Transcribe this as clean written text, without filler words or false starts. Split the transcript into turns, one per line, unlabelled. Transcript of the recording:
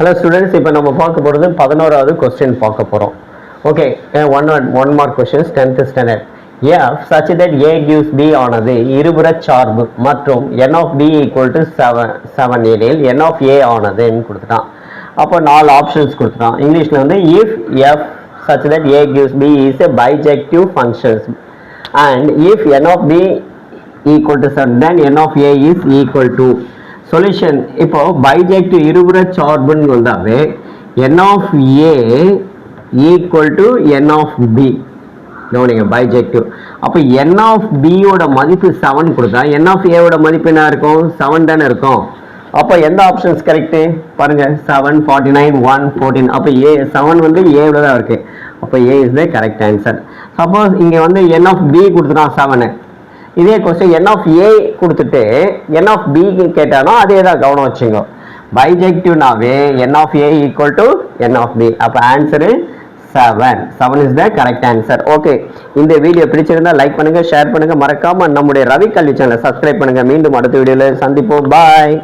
Hello students, இப்போ நம்ம பார்க்க போறது 11வது क्वेश्चन பார்க்க போறோம். Okay, one more questions 10th standard. F such that A gives B ஆனது இருபுறச் சார்பு மற்றும் n of B equal to 7 எனில் n of A ஆனதுன்னு கொடுத்துட்டான். அப்போ நாலு ஆப்ஷன்ஸ் கொடுத்துட்டான். இங்கிலீஷ்ல வந்து if F such that A gives B is a bijective function and if n of B equal to 7 then n of A is equal to solution. இப்போ bijective இருபுற சார்புன்னு வந்தாவே n of A equal to n of B கவனிங்க bijective. அப்போ n of B ஓட மதிப்பு 7 கொடுத்தா n of A ஓட மதிப்பு என்ன இருக்கும்? 7 தானே இருக்கும். அப்போ எந்த ஆப்ஷன்ஸ் கரெக்ட் பாருங்க, 7 49 1 14. அப்போ A 7 வந்து A ல தான் இருக்கு. அப்போ A is the correct answer. Suppose இங்க வந்து n of B கொடுத்துட்டான் 7, இதே கொஸ்டின் n of A கொடுத்துட்டு n of B கேட்டாலும் அதே தான், கவனம் வச்சுங்க. பைஜெக்டிவ்னாவே n of A equal to n of B. அப்போ answer 7 is the correct answer. Okay, இந்த வீடியோ பிடிச்சிருந்தா லைக் பண்ணுங்க, ஷேர் பண்ணுங்க, மறக்காம நம்முடைய ரவி கல்வி சேனலை சப்ஸ்கிரைப் பண்ணுங்க. மீண்டும் அடுத்த வீடியோல சந்திப்போம். பாய்.